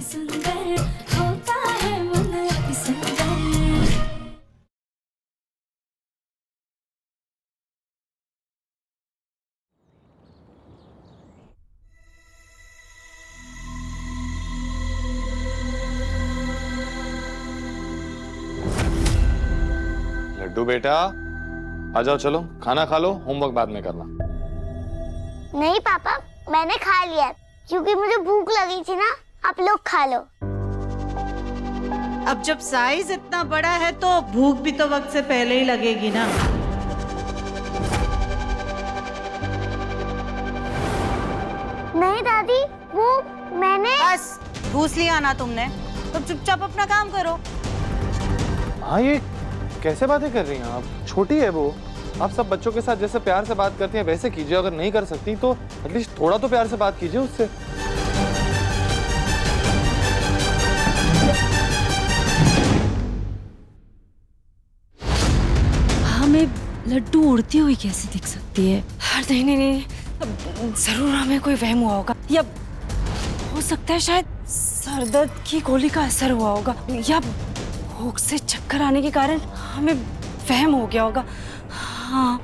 सुंदर होता है मन अति सुंदर। लड्डू बेटा आ जाओ, चलो खाना खा लो, होमवर्क बाद में करना। नहीं पापा, मैंने खा लिया क्योंकि मुझे भूख लगी थी ना। आप लोग खा लो। अब जब साइज इतना बड़ा है तो भूख भी तो वक्त से पहले ही लगेगी ना। नहीं दादी, वो मैंने बस घूस लिया ना तुमने, तो चुपचाप अपना काम करो। हाँ, ये कैसे बातें कर रही हैं आप? छोटी है वो। आप सब बच्चों के साथ जैसे प्यार से बात करती हैं वैसे कीजिए। अगर नहीं कर सकती तो एटलीस्ट थोड़ा तो प्यार से बात कीजिए उससे। हमें लड्डू उड़ती हुई कैसे दिख सकती है? नहीं नहीं नहीं, जरूर हमें कोई वहम हुआ होगा, या हो सकता है शायद सरदर्द की गोली का असर हुआ होगा, या भूख से चक्कर आने के कारण हमें वहम हो गया होगा। हाँ,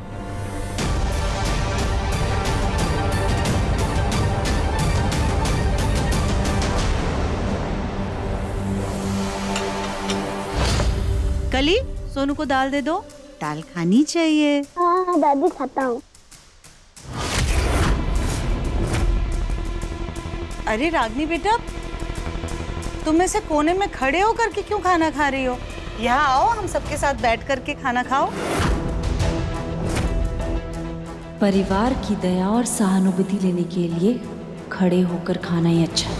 कली, सोनू को दाल दे दो। दाल खानी चाहिए। हाँ दादी खाता हूँ। अरे रागनी बेटा, तुम ऐसे कोने में खड़े होकर के क्यों खाना खा रही हो? यहाँ आओ, हम सबके साथ बैठ करके खाना खाओ। परिवार की दया और सहानुभूति लेने के लिए खड़े होकर खाना ही अच्छा है।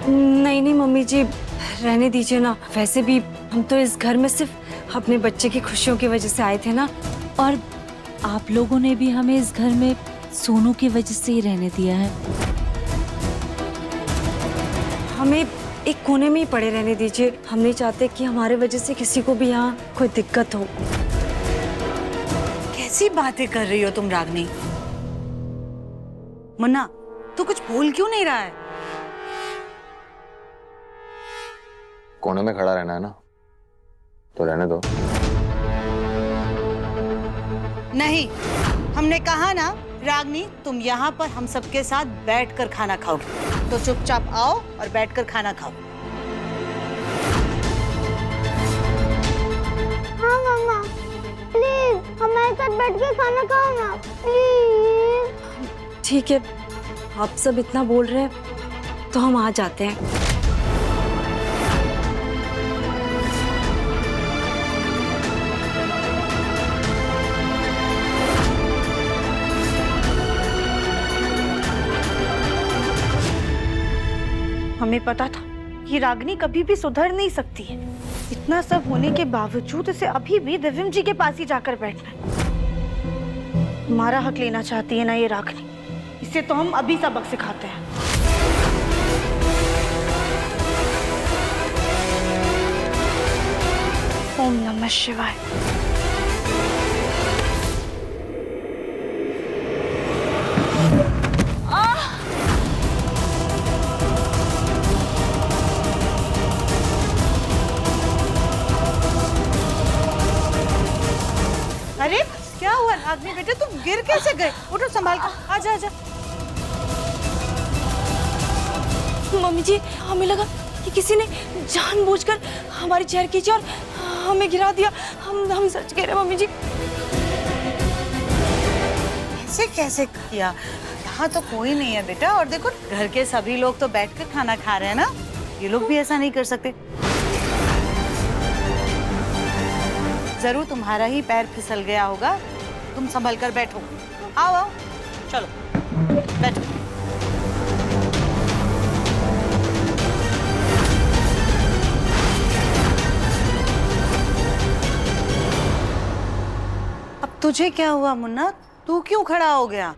नहीं नहीं मम्मी जी, रहने दीजिए ना। वैसे भी हम तो इस घर में सिर्फ अपने बच्चे की खुशियों की वजह से आए थे ना, और आप लोगों ने भी हमें इस घर में सोनू की वजह से ही रहने दिया है। हमें एक कोने में ही पड़े रहने दीजिए। हम नहीं चाहते कि हमारे वजह से किसी को भी यहाँ कोई दिक्कत हो। कैसी बातें कर रही हो तुम रागनी? मुन्ना, तू कुछ बोल क्यों नहीं रहा है? कोने में खड़ा रहना है ना, तो रहने दो। नहीं, हमने कहा ना रागनी, तुम यहाँ पर हम सबके साथ बैठकर खाना खाओगे, तो चुपचाप आओ और बैठकर खाना खाओ। हाँ मम्मा, प्लीज हमारे साथ बैठ के खाना खाओ ना, प्लीज। ठीक है, आप सब इतना बोल रहे हैं तो हम आ जाते हैं। हमें पता था कि रागिनी कभी भी सुधर नहीं सकती है। इतना सब होने के बावजूद इसे अभी भी दिव्यम जी के पास ही जाकर बैठना है। हमारा हक लेना चाहती है ना ये रागिनी, इसे तो हम अभी सबक सिखाते हैं। ओम नमः शिवाय। अरे क्या हुआ रागनी बेटे, तुम गिर कैसे गए? उठो, संभाल कर, आजा आजा। मम्मी जी, हमें लगा कि किसी ने जानबूझकर हमारी चेयर खींची और हमें गिरा दिया। हम सच कह रहे हैं मम्मी जी। ऐसे कैसे किया? यहाँ तो कोई नहीं है बेटा, और देखो घर के सभी लोग तो बैठकर खाना खा रहे हैं ना, ये लोग भी ऐसा नहीं कर सकते। जरूर तुम्हारा ही पैर फिसल गया होगा, तुम संभल कर बैठो। आओ आओ, चलो बैठो। अब तुझे क्या हुआ मुन्ना? तू क्यों खड़ा हो गया?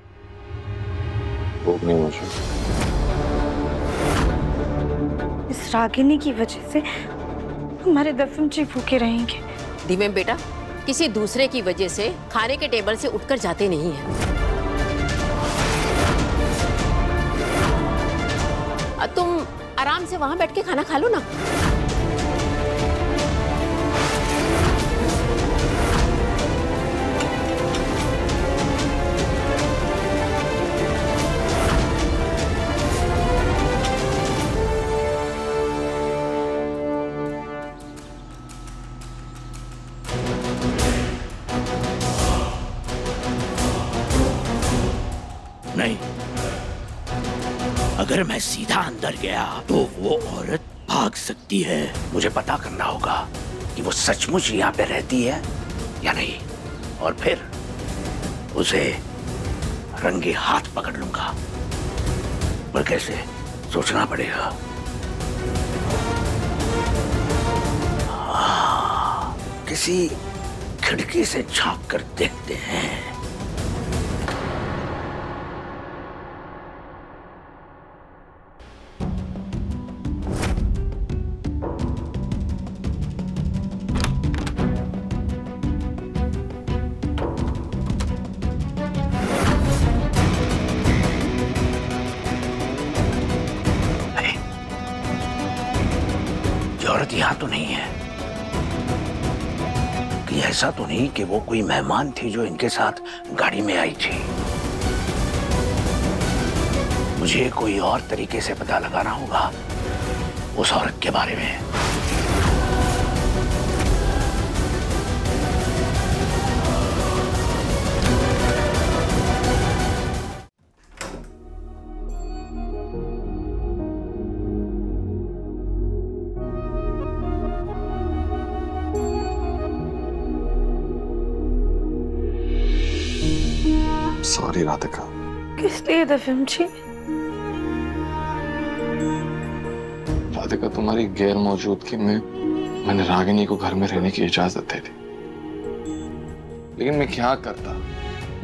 भूख नहीं मुझे। इस रागिनी की वजह से हमारे दिव्यम जी भूखे रहेंगे। दिव्यम बेटा, किसी दूसरे की वजह से खाने के टेबल से उठकर जाते नहीं हैं। तुम आराम से वहां बैठ के खाना खा लो ना। नहीं, अगर मैं सीधा अंदर गया तो वो औरत भाग सकती है। मुझे पता करना होगा कि वो सचमुच यहाँ पे रहती है या नहीं, और फिर उसे रंगे हाथ पकड़ लूंगा। पर कैसे, सोचना पड़ेगा। किसी खिड़की से झांक कर देखते हैं। औरत यहां तो नहीं है कि ऐसा तो नहीं कि वो कोई मेहमान थी जो इनके साथ गाड़ी में आई थी। मुझे कोई और तरीके से पता लगाना होगा उस औरत के बारे में। सॉरी राधिका। किस लिए दिव्यम जी? राधिका, तुम्हारी गैर मौजूदगी में मैंने रागिनी को घर में रहने की इजाजत दे दी, लेकिन मैं क्या करता।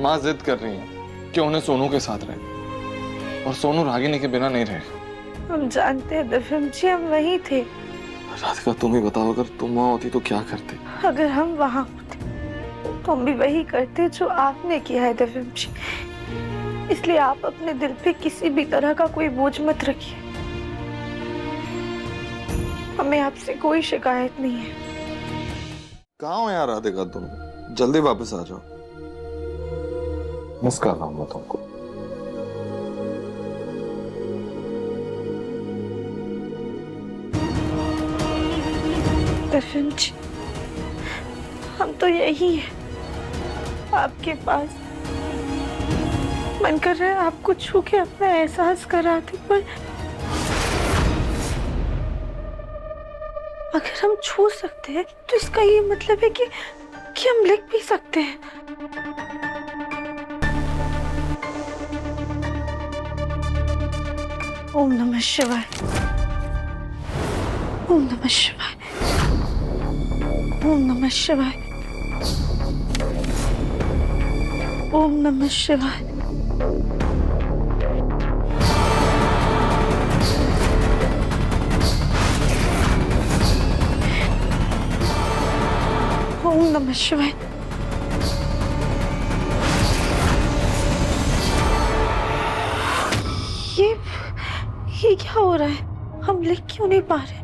माँ जिद कर रही है कि उन्हें सोनू के साथ रहे, और सोनू रागिनी के बिना नहीं रहे। हम जानते हैं दिव्यम जी, हम वहीं थे। राधिका, तुम ही बताओ, अगर तुम वहां होती तो क्या करती? अगर हम वहां होते तो हम भी वही करते जो आपने किया है दिव्यम जी। इसलिए आप अपने दिल पे किसी भी तरह का कोई बोझ मत रखिए। हमें आपसे कोई शिकायत नहीं है। कहाँ हो यार राधिका तुम? जल्दी वापस आ जाओ। मिस कर रहा हूँ मैं तुमको। दिव्यम जी, हम तो यही है आपके पास। मन कर रहा है आपको छू के अपना एहसास कराते, पर अगर हम छू सकते हैं तो इसका ये मतलब है कि हम लिख भी सकते हैं। ओम नमः शिवाय, ओम नमः शिवाय, ओम नमः शिवाय, ओम नमः शिवाय। ओम नमः शिवाय। ये क्या हो रहा है? हम लिख क्यों नहीं पा रहे?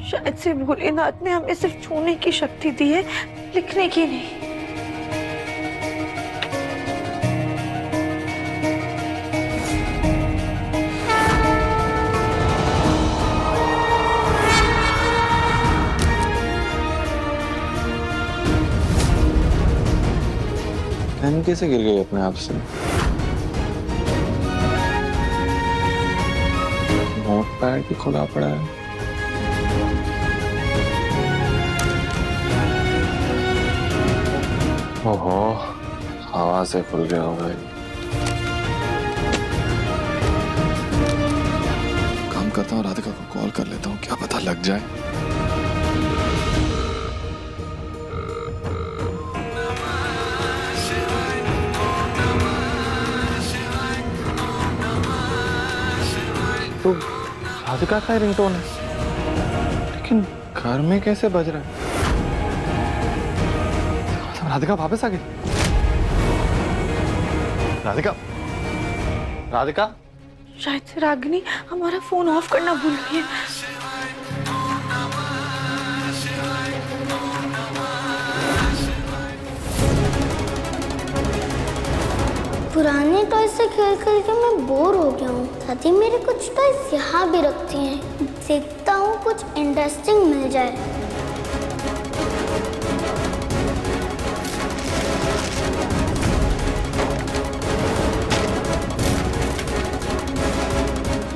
शायद से भोलेनाथ ने हमें सिर्फ छूने की शक्ति दी है, लिखने की नहीं। पेन कैसे गिर गई अपने आप से? नोट पैड भी खुला पड़ा है। ओहो, हवा से खुल गया होगा। काम करता हूँ, राधिका को कॉल कर लेता हूँ, क्या पता लग जाए। तो राधिका का रिंगटोन है, लेकिन घर में कैसे बज रहा है? राधिका वापस आ गई। राधिका, राधिका, शायद से रागिनी हमारा फोन ऑफ करना भूल गई है। पुराने टॉयज से खेल खेल के मैं बोर हो गया हूँ। दादी मेरे कुछ टॉयज यहाँ भी रखती हैं। देखता हूँ कुछ इंटरेस्टिंग मिल जाए।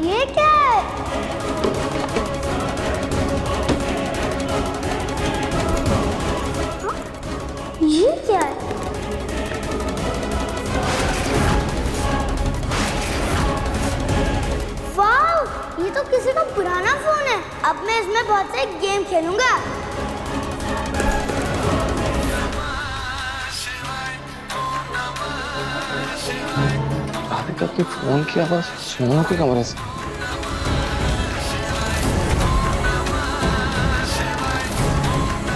ये क्या है? हाँ? ये क्या है? वाह, ये तो किसी का पुराना फोन है। अब मैं इसमें बहुत से गेम खेलूंगा। राधिका के फोन की आवाज सोनू के कमरे से।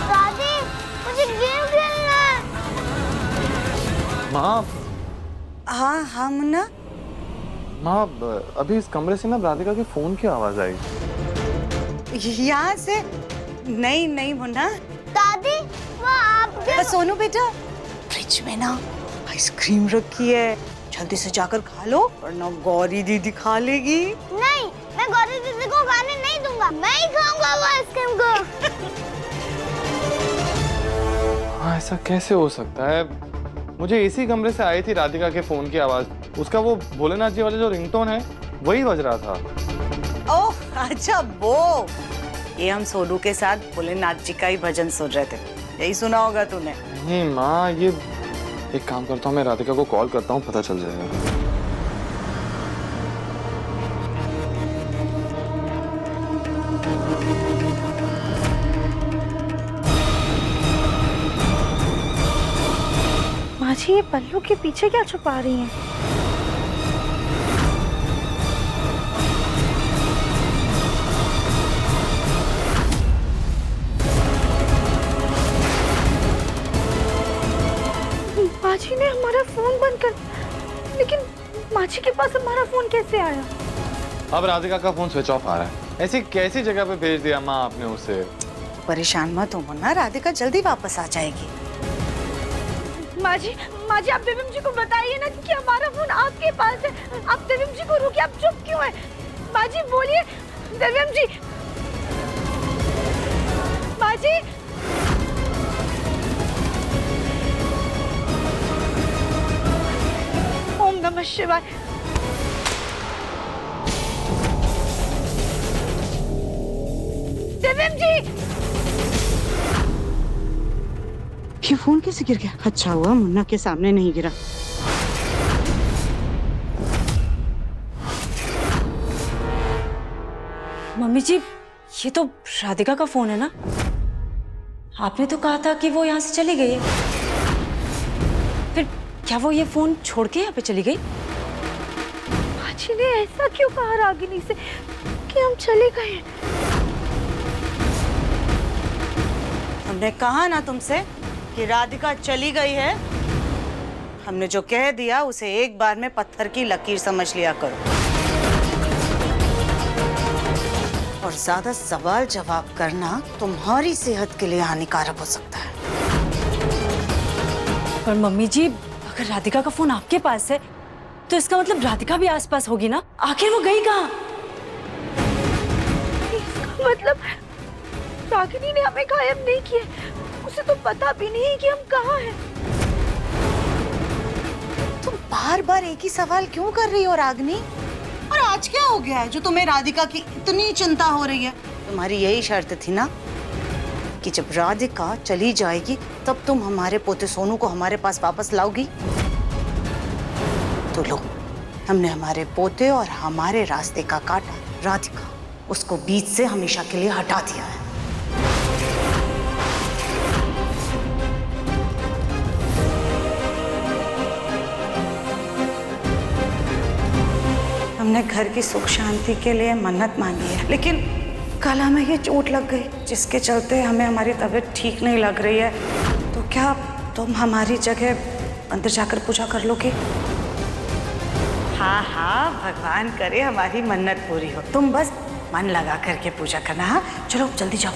दादी, मुझे गेम खेलना है। माँ हाँ हाँ मुन्ना, माँ अभी इस कमरे से ना राधिका के फोन की आवाज आई। यहाँ से नहीं नहीं मुन्ना। दादी, वो आपके सोनू बेटा, फ्रिज में ना आइसक्रीम रखी है, जल्दी से जाकर खा लो वरना गौरी दीदी खा लेगी। नहीं, मैं गौरी दीदी को खाने नहीं दूंगा। मैं ही खाऊंगा वो आइसक्रीम को। हाँ, ऐसा कैसे हो सकता है? मुझे इसी कमरे से आई थी राधिका के फोन की आवाज। उसका वो भोलेनाथ जी वाला जो रिंगटोन है वही बज रहा था। ओह अच्छा, वो ये हम सोनू के साथ भोलेनाथ जी का ही भजन सुन रहे थे। यही सुना होगा तूने। नहीं माँ, ये एक काम करता हूँ, मैं राधिका को कॉल करता हूँ, पता चल जाएगा। माँ जी, ये पल्लू के पीछे क्या छुपा रही हैं? माँ जी ने हमारा फोन बंद कर, लेकिन माँ जी के पास हमारा फोन कैसे आया? अब राधिका का फोन स्विच ऑफ आ रहा है। ऐसी कैसी जगह पे भेज दिया माँ आपने उसे? परेशान मत हो मुन्ना, राधिका जल्दी वापस आ जाएगी। माँ जी, आप देवम जी को बताइए ना कि हमारा फोन आपके पास है। आप देवम जी को रोकिए, आप चुप क्यों है? माँ जी बोलिए, देवम जी। माँ जी, ओम नमः शिवाय। देवम जी, ये फोन कैसे गिर गया? अच्छा हुआ मुन्ना के सामने नहीं गिरा। मम्मी जी, ये तो राधिका का फोन है ना? आपने तो कहा था कि वो यहाँ से चली गई है। फिर क्या वो ये फोन छोड़ के यहाँ पे चली गई? माँ जी ने ऐसा क्यों कहा रागिनी से कि हम चले गए हैं? हमने कहा ना तुमसे कि राधिका चली गई है। हमने जो कह दिया उसे एक बार में पत्थर की लकीर समझ लिया करो, और ज्यादा सवाल जवाब करना तुम्हारी सेहत के लिए हानिकारक हो सकता है। पर मम्मी जी, अगर राधिका का फोन आपके पास है तो इसका मतलब राधिका भी आसपास होगी ना? आखिर वो गई कहाँ? इसका मतलब रागिनी ने हमें गायब नहीं किया, उसे तो पता भी नहीं है कि हम कहाँ हैं। तुम बार बार एक ही सवाल क्यों कर रही हो रागिनी? और आज क्या हो गया है जो तुम्हें राधिका की इतनी चिंता हो रही है? तुम्हारी यही शर्त थी ना कि जब राधिका चली जाएगी तब तुम हमारे पोते सोनू को हमारे पास वापस लाओगी। तो लो, हमने हमारे पोते और हमारे रास्ते का काटा, राधिका, उसको बीच से हमेशा के लिए हटा दिया है। हमने घर की सुख शांति के लिए मन्नत मांगी है, लेकिन कल हमें ये चोट लग गई जिसके चलते हमें हमारी तबीयत ठीक नहीं लग रही है। तो क्या तुम हमारी जगह अंदर जाकर पूजा कर लोगे? हाँ हाँ, भगवान करे हमारी मन्नत पूरी हो। तुम बस मन लगा करके पूजा करना। हाँ चलो जल्दी जाओ।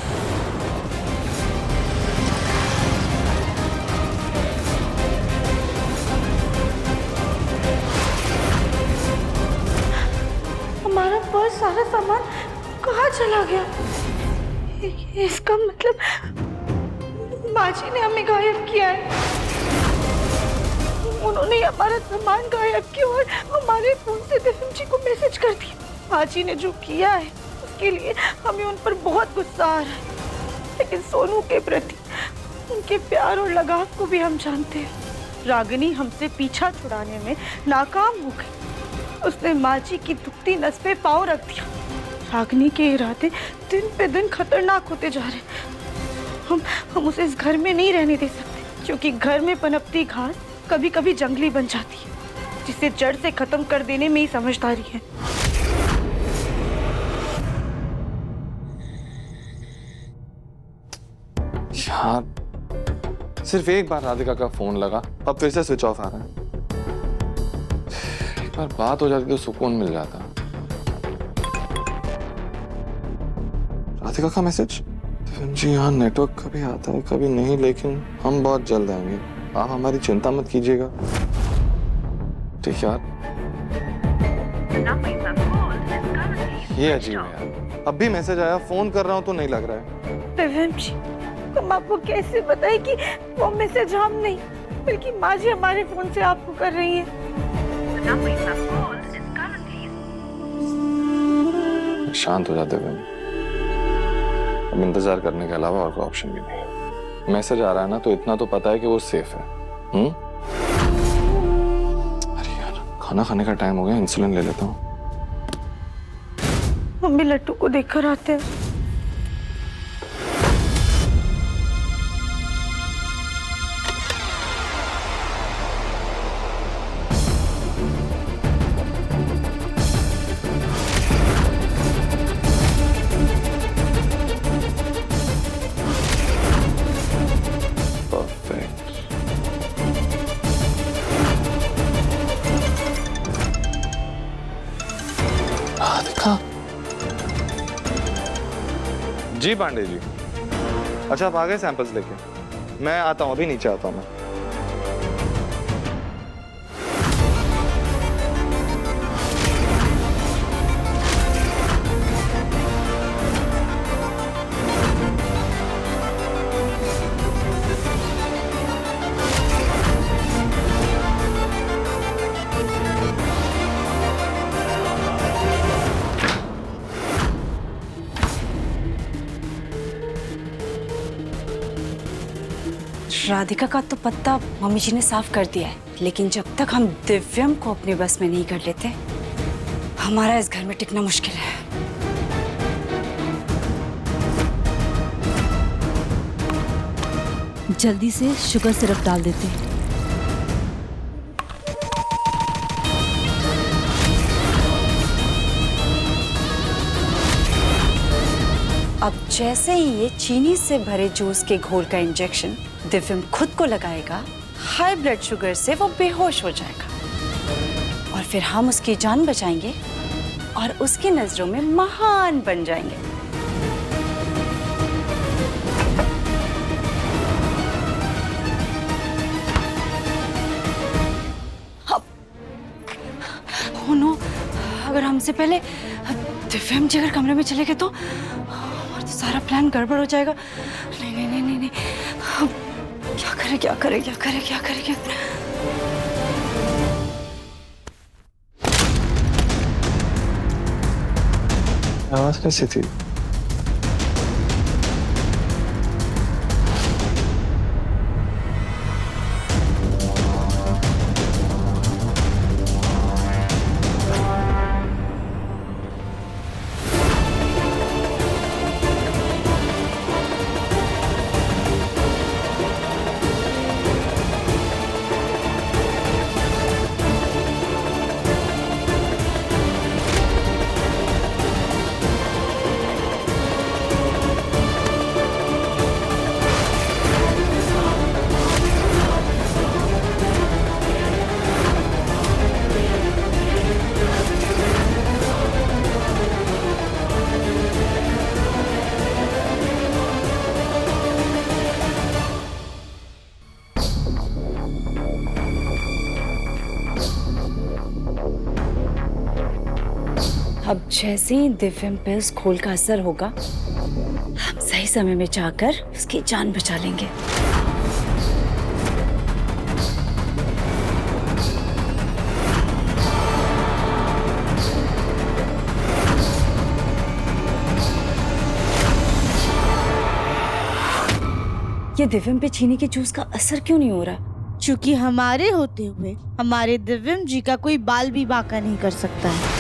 हमारा बहुत सारा सामान कहाँ चला गया? इसका मतलब माँ जी ने हमें गायब किया है। उन्होंने हमारा सामान गायब किया और हमारे फोन से दिव्यम जी को मैसेज कर दिया। माँ जी ने जो किया है उसके लिए हमें उन पर बहुत गुस्सा आ रहा है, लेकिन सोनू के प्रति उनके प्यार और लगाव को भी हम जानते हैं। रागिनी हमसे पीछा छुड़ाने में नाकाम हो गई। उसने माँ जी की दुखती नस पे पाँव रख दिया। रागिनी के इरादे दिन पे दिन खतरनाक होते जा रहे। हम उसे इस घर में नहीं रहने दे सकते, क्योंकि घर में पनपती घास कभी कभी जंगली बन जाती है, जिसे जड़ से खत्म कर देने में ही समझदारी है। यार सिर्फ एक बार राधिका का फोन लगा, अब फिर से स्विच ऑफ आ रहा है। एक बार बात हो जाती तो सुकून मिल जाता। राधिका का मैसेज, जी यहाँ नेटवर्क कभी आता है कभी नहीं, लेकिन हम बहुत जल्द आएंगे, आप हमारी चिंता मत कीजिएगा। ठीक यार, ये अजीब है यार, अब भी मैसेज आया, फोन कर रहा हूँ तो नहीं लग रहा है। दिव्यम जी, हम आपको कैसे बताएं कि वो मैसेज हम नहीं बल्कि माँ जी हमारे फोन से आपको कर रही है। शांत हो जाते हुए, अब इंतजार करने के अलावा और कोई ऑप्शन भी नहीं। मैसेज आ रहा है ना, तो इतना तो पता है कि वो सेफ है। अरे यार, खाना खाने का टाइम हो गया, इंसुलिन ले लेता हूँ। हम भी लट्टू को देखकर आते हैं। जी पांडे जी, अच्छा आप आ गए सैंपल्स लेके? मैं आता हूँ, अभी नीचे आता हूँ मैं। राधिका का तो पत्ता मम्मी जी ने साफ कर दिया है, लेकिन जब तक हम दिव्यम को अपने बस में नहीं कर लेते, हमारा इस घर में टिकना मुश्किल है। जल्दी से शुगर सिरप डाल देते हैं। अब जैसे ही ये चीनी से भरे जूस के घोल का इंजेक्शन दिव्यम खुद को लगाएगा, हाई ब्लड शुगर से वो बेहोश हो जाएगा और फिर हम उसकी जान बचाएंगे और उसकी नजरों में महान बन जाएंगे। ओह नो, अगर हमसे पहले दिव्यम जी अगर कमरे में चले गए तो हमारा तो सारा प्लान गड़बड़ हो जाएगा। नहीं नहीं नहीं नहीं नहीं, क्या करे क्या करे क्या करे क्या करे क्या करे। आवाज कैसी थी? अब जैसे ही दिव्यम पे उस घोल का असर होगा, हम सही समय में जाकर उसकी जान बचा लेंगे। ये दिव्यम पे चीनी के जूस का असर क्यों नहीं हो रहा? क्योंकि हमारे होते हुए हमारे दिव्यम जी का कोई बाल भी बांका नहीं कर सकता है।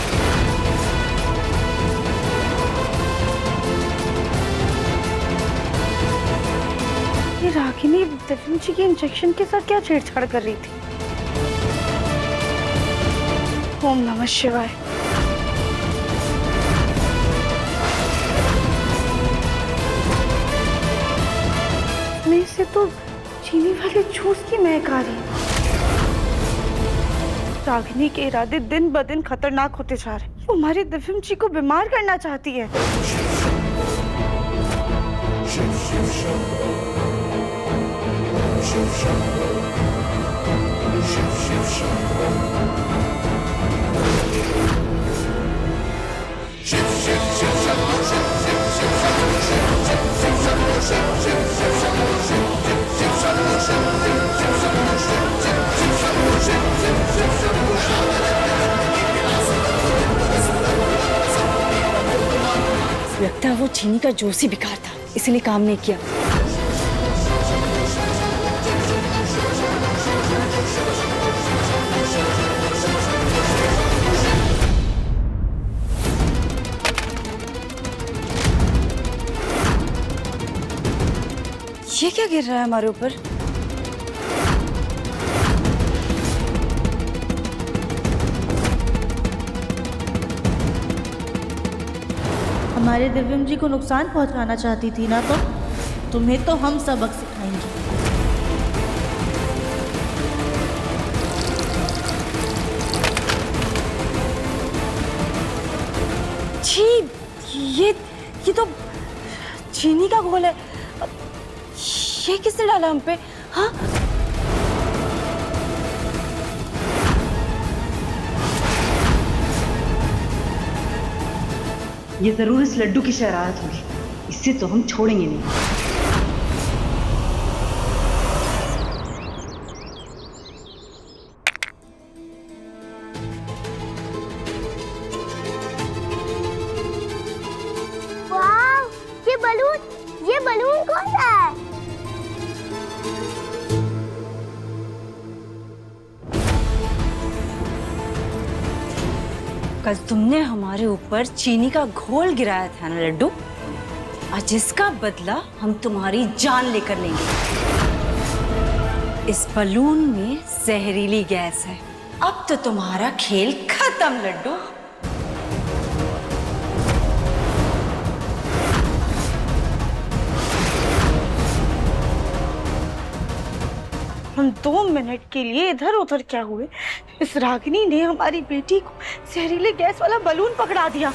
ये रागिनी दिव्यम जी के इंजेक्शन के साथ क्या छेड़छाड़ कर रही थी? ओम नमः शिवाय। में से तो चीनी वाले जूस की महक आ रही है। रागिनी के इरादे दिन ब दिन खतरनाक होते जा रहे हैं। वो हमारे दिव्यम जी को बीमार करना चाहती है। लगता है वो चीनी का जूस ही बेकार था, इसलिए काम नहीं किया। ये क्या गिर रहा है हमारे ऊपर? हमारे दिव्यम जी को नुकसान पहुंचाना चाहती थी ना, तो तुम्हें तो हम सबक सिखाएंगे। छी, ये तो चीनी का घोल है। ये किसने डाला हम पे? हाँ, ये जरूर इस लड्डू की शरारत होगी, इससे तो हम छोड़ेंगे नहीं। वाह, ये बलून कौन सा है? कल तुमने हमारे ऊपर चीनी का घोल गिराया था ना लड्डू, आज इसका बदला हम तुम्हारी जान लेकर लेंगे। इस बलून में जहरीली गैस है। अब तो तुम्हारा खेल खत्म लड्डू। हम 2 मिनट के लिए इधर उधर क्या हुए, इस रागिनी ने हमारी बेटी को जहरीले गैस वाला बलून पकड़ा दिया।